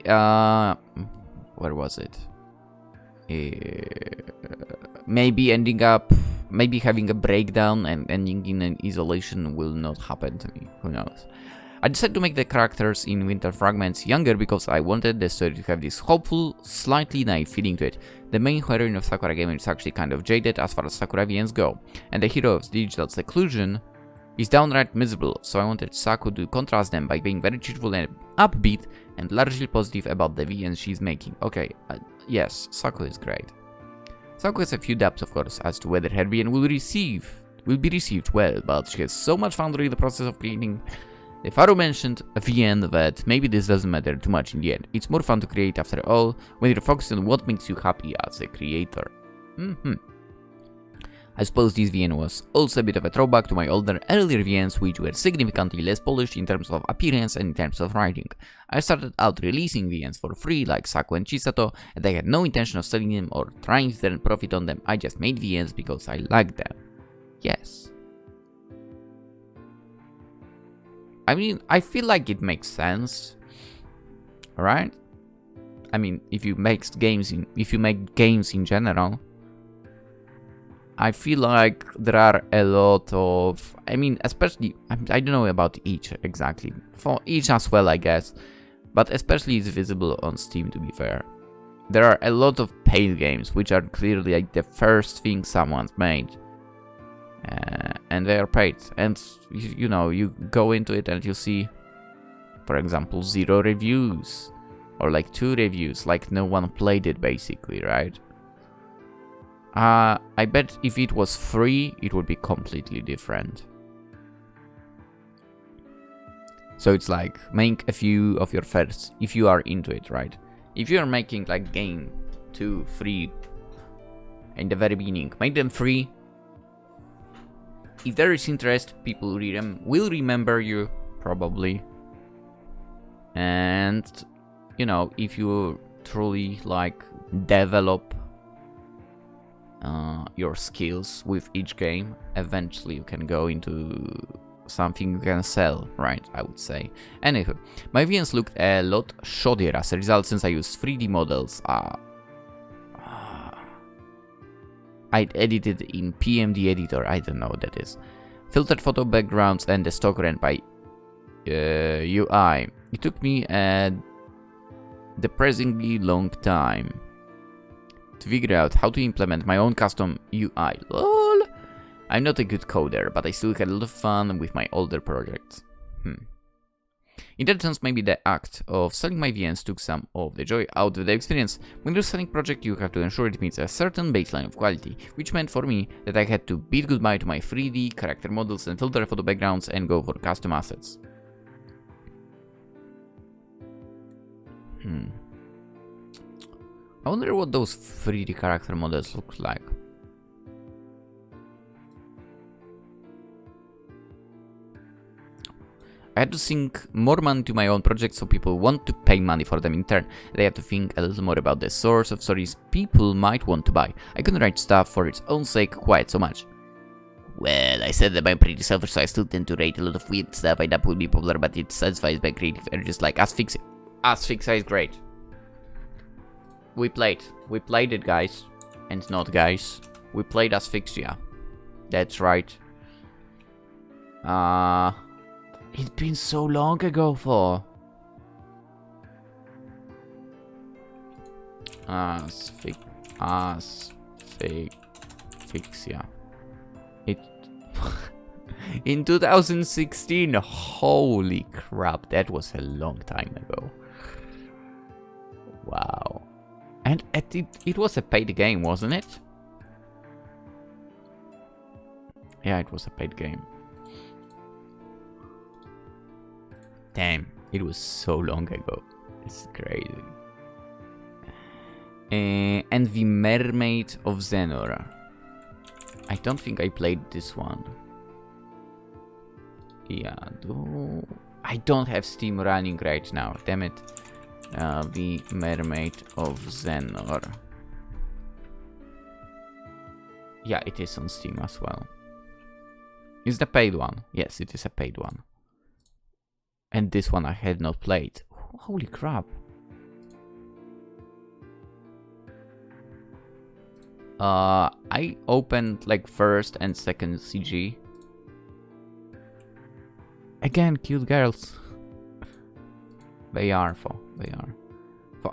where was it? Maybe maybe having a breakdown and ending in an isolation will not happen to me. Who knows? I decided to make the characters in Winter Fragments younger because I wanted the story to have this hopeful, slightly naive feeling to it. The main heroine of Sakura Gamer is actually kind of jaded as far as Sakura VNs go, and the hero of Digital Seclusion is downright miserable, so I wanted Saku to contrast them by being very cheerful and upbeat and largely positive about the VNs she's making. Okay, yes, Saku is great. Saku has a few doubts, of course, as to whether her VN will be received well, but she has so much fun during the process of creating the Faru-mentioned VN that maybe this doesn't matter too much in the end. It's more fun to create after all, when you're focused on what makes you happy as a creator. I suppose this VN was also a bit of a throwback to my earlier VNs, which were significantly less polished in terms of appearance and in terms of writing. I started out releasing VNs for free, like Saku and Chisato, and I had no intention of selling them or trying to earn profit on them. I just made VNs because I liked them. Yes. I mean, I feel like it makes sense, right? I mean, if you make games in general, I feel like there are a lot of, I mean, especially, I don't know about each exactly, for each as well, I guess, but especially it's visible on Steam, to be fair. There are a lot of paid games, which are clearly like the first thing someone's made. And they are paid, and you know, you go into it and you see, for example, 0 reviews or like 2 reviews, like no one played it basically, right? I bet if it was free, it would be completely different. So it's like, make a few of your first, if you are into it, right? If you are making like game 2 free in the very beginning, make them free. If there is interest, people will remember you, probably. And, you know, if you truly, like, develop your skills with each game, eventually you can go into something you can sell, right, I would say. Anywho, my VNs looked a lot shoddier as a result since I used 3D models. I edited in PMD editor, I don't know what that is. Filtered photo backgrounds and the stock Ren'Py UI. It took me a depressingly long time to figure out how to implement my own custom UI. LOL! I'm not a good coder, but I still had a lot of fun with my older projects. In that sense, maybe the act of selling my VNs took some of the joy out of the experience. When you're selling project, you have to ensure it meets a certain baseline of quality, which meant for me that I had to bid goodbye to my 3D character models and filter photo backgrounds and go for custom assets. I wonder what those 3D character models look like. I had to sink more money to my own projects so people want to pay money for them in turn. They have to think a little more about the source of stories people might want to buy. I couldn't write stuff for its own sake quite so much. Well, I said that I'm pretty selfish, so I still tend to write a lot of weird stuff I doubt will be popular, but it satisfies my creative urges like Asphyxia. Asphyxia is great. We played it, guys. And not guys. We played Asphyxia. That's right. It's been so long ago for. Asphyxia. It. In 2016. Holy crap, that was a long time ago. Wow. And it was a paid game, wasn't it? Yeah, it was a paid game. Damn, it was so long ago. It's crazy. And the Mermaid of Zenora. I don't think I played this one. Yeah, I don't have Steam running right now. Damn it. The Mermaid of Zenor. Yeah, it is on Steam as well. Is the paid one? Yes, it is a paid one. And this one I had not played. Holy crap. I opened like first and second CG. Again, cute girls. They are.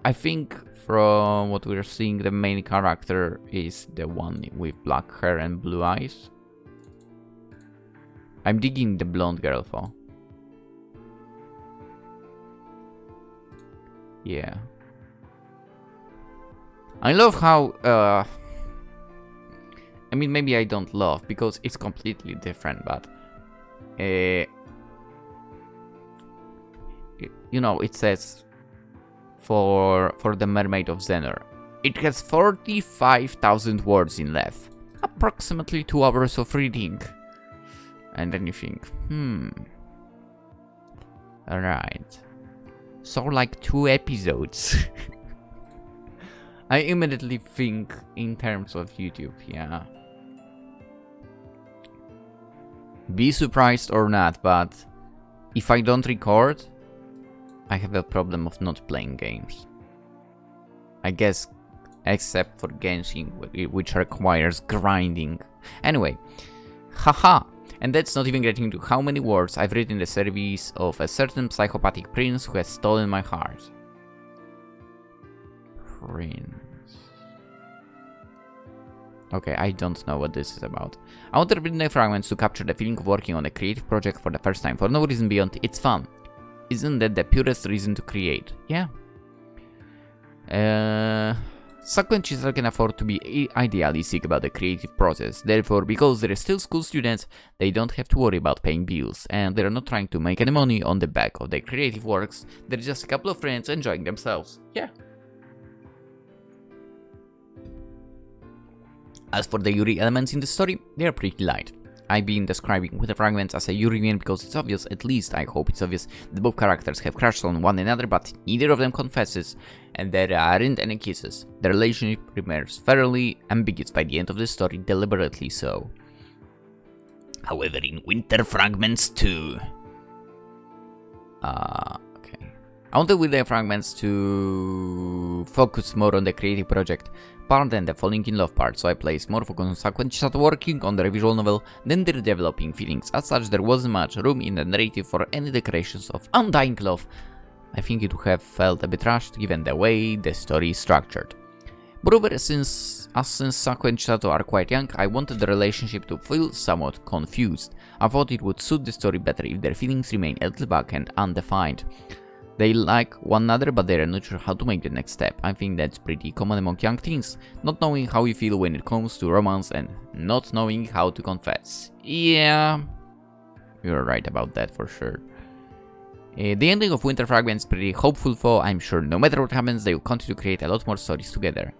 I think from what we're seeing, the main character is the one with black hair and blue eyes. I'm digging the blonde girl for. Yeah. I love how, I mean, maybe I don't love, because it's completely different, but, you know, it says, for the Mermaid of Zenor, it has 45,000 words in length, approximately 2 hours of reading. And then you think, alright. So like 2 episodes. I immediately think in terms of YouTube, yeah. Be surprised or not, but if I don't record, I have a problem of not playing games. I guess, except for Genshin, which requires grinding. Anyway, haha. And that's not even getting to how many words I've written in the service of a certain psychopathic prince who has stolen my heart. Prince. Okay, I don't know what this is about. I want to read the fragments to capture the feeling of working on a creative project for the first time, for no reason beyond it's fun. Isn't that the purest reason to create? Yeah. Saku and Chisato can afford to be idealistic about the creative process. Therefore, because they're still school students, they don't have to worry about paying bills, and they're not trying to make any money on the back of their creative works. They're just a couple of friends enjoying themselves. Yeah. As for the Yuri elements in the story, they are pretty light. I've been describing with the fragments as a Yuri because it's obvious, at least I hope it's obvious, that both characters have crushed on one another, but neither of them confesses, and there aren't any kisses. The relationship remains fairly ambiguous by the end of the story, deliberately so. However, in Winter Fragments 2... okay. I wanted with the fragments to focus more on the creative project part than the falling in love part, so I placed more focus on Saku and Chisato working on their visual novel than their developing feelings. As such, there wasn't much room in the narrative for any declarations of undying love. I think it would have felt a bit rushed given the way the story is structured. Moreover, since Saku and Chisato are quite young, I wanted the relationship to feel somewhat confused. I thought it would suit the story better if their feelings remain a little vague and undefined. They like one another, but they are not sure how to make the next step. I think that's pretty common among young teens, not knowing how you feel when it comes to romance and not knowing how to confess. Yeah, you're right about that for sure. The ending of Winter Fragments is pretty hopeful, though I'm sure no matter what happens, they will continue to create a lot more stories together.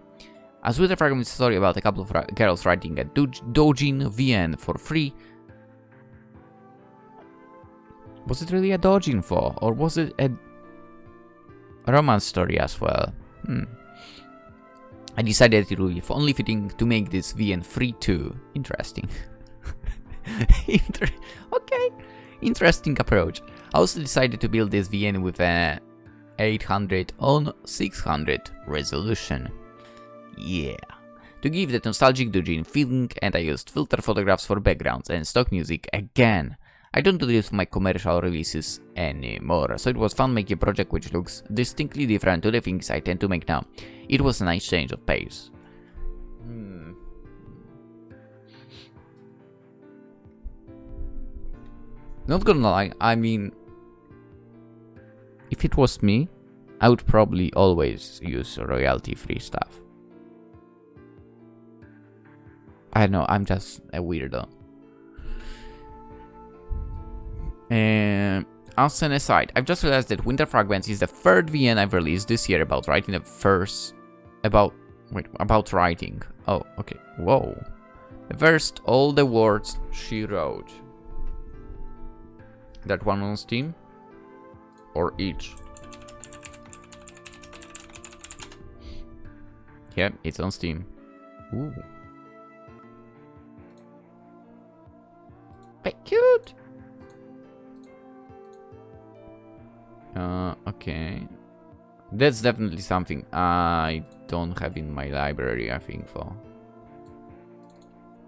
As Winter Fragments is a story about a couple of girls writing a doujin VN for free. Was it really a doujin for, or was it a romance story as well? I decided it would be only fitting to make this VN free too. Interesting. Okay, interesting approach. I also decided to build this VN with a 800 on 600 resolution. Yeah. To give that nostalgic doujin feeling, and I used filter photographs for backgrounds and stock music again. I don't do this for my commercial releases anymore, so it was fun making a project which looks distinctly different to the things I tend to make now. It was a nice change of pace. Not gonna lie, I mean, if it was me, I would probably always use royalty-free stuff. I don't know, I'm just a weirdo. As an aside, I've just realized that Winter Fragments is the third VN I've released this year about writing the first... about writing. Oh, okay. Whoa. The first, all the words she wrote. That one on Steam? Or each? Yep, it's on Steam. Ooh. Very cute! Okay. That's definitely something I don't have in my library, I think, for...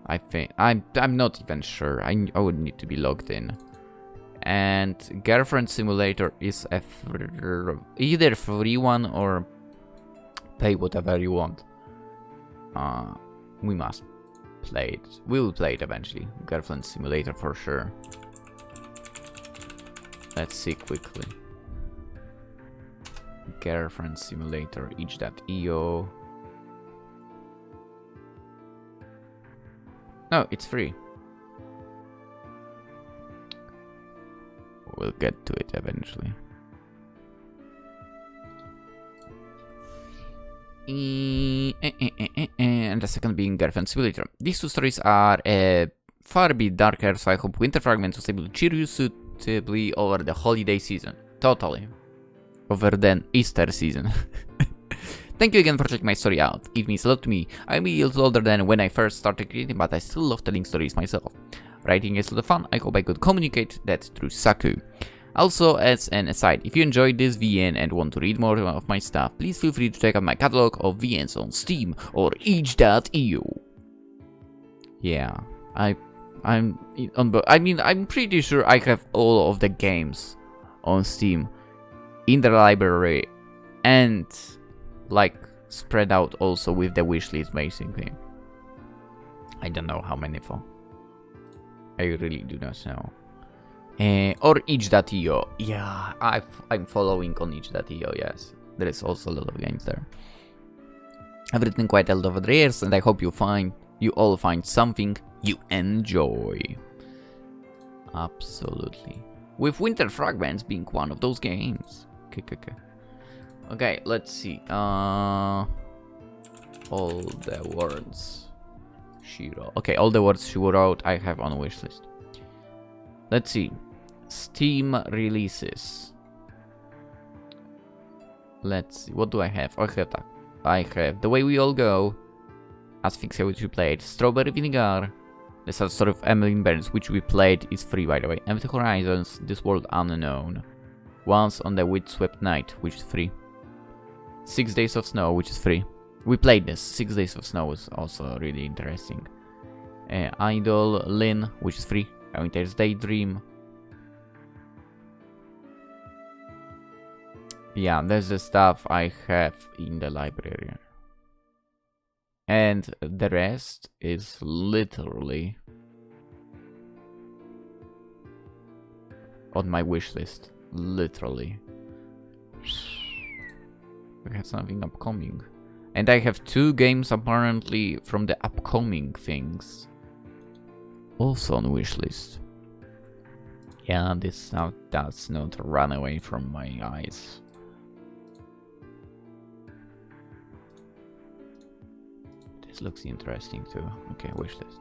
I think... I'm not even sure. I would need to be logged in. And Girlfriend Simulator is a either free one or pay whatever you want. We must play it. We will play it eventually. Girlfriend Simulator for sure. Let's see quickly. Girlfriend Simulator, itch.io. No, it's free. We'll get to it eventually. And the second being Girlfriend Simulator. These two stories are far a bit darker, so I hope Winter Fragments was able to cheer you suitably over the holiday season. Totally. Over the Easter season. Thank you again for checking my story out. It means a lot to me. I'm a little older than when I first started creating, but I still love telling stories myself. Writing is a lot of fun. I hope I could communicate that through Saku. Also, as an aside, if you enjoyed this VN and want to read more of my stuff, please feel free to check out my catalog of VNs on Steam or itch.io. Yeah, I'm pretty sure I have all of the games on Steam in the library and like spread out also with the wishlist basically. I don't know how many for. I really do not know. Or itch.io. Yeah, I'm following on itch.io, yes. There is also a lot of games there. I've written quite a lot over the years, and I hope you all find something you enjoy. Absolutely. With Winter Fragments being one of those games. Okay, let's see. All the words she wrote. Okay, all the words she wrote I have on wishlist. Let's see. Steam releases. Let's see. What do I have? I have The Way We All Go, Asphyxia, which we played, Strawberry Vinegar, The Sad Story of Emily Burns, which we played, is free by the way, Empty Horizons, This World Unknown, Once on the Windswept Night, which is free, 6 Days of Snow, which is free. We played this. 6 Days of Snow was also really interesting. Idol, Lynn, which is free. Winter's Daydream. Yeah, that's the stuff I have in the library. And the rest is literally on my wish list. Literally. We have something upcoming. And I have 2 games apparently from the upcoming things also on wish list. Yeah, this now does not run away from my eyes. This looks interesting too. Okay, wish list.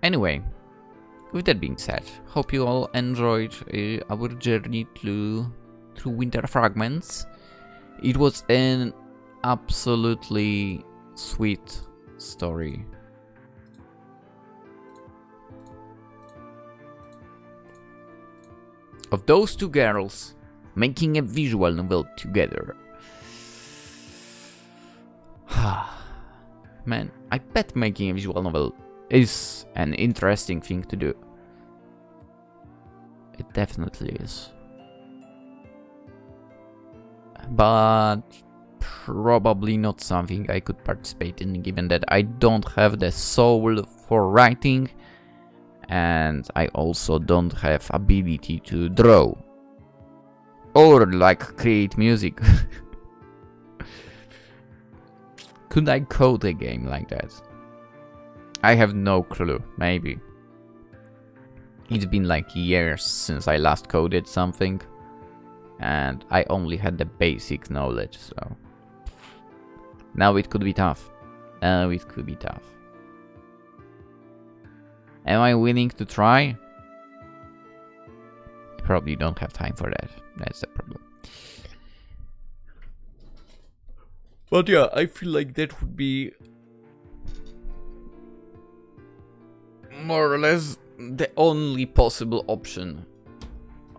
Anyway, with that being said, hope you all enjoyed our journey through Winter Fragments. It was an absolutely sweet story. Of those 2 girls making a visual novel together. Man, I bet making a visual novel is an interesting thing to do. It definitely is. But probably not something I could participate in, given that I don't have the soul for writing, and I also don't have ability to draw or like create music. Could I code a game like that? I have no clue. Maybe. It's been like years since I last coded something, and I only had the basic knowledge, so now it could be tough. Now it could be tough. Am I willing to try? Probably don't have time for that. That's the problem. But yeah, I feel like that would be more or less the only possible option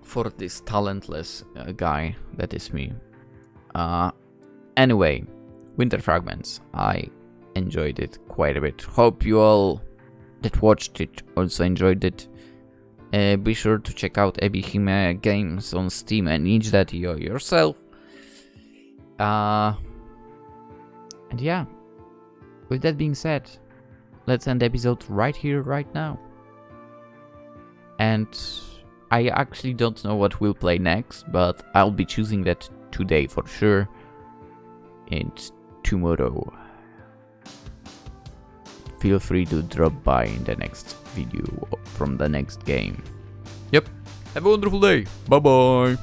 for this talentless guy that is me. Anyway, Winter Fragments. I enjoyed it quite a bit. Hope you all that watched it also enjoyed it. Be sure to check out ebi-hime games on Steam and each that yourself. And yeah, with that being said, let's end the episode right here, right now. And I actually don't know what we'll play next, but I'll be choosing that today for sure. And tomorrow, feel free to drop by in the next video from the next game. Yep, have a wonderful day. Bye bye.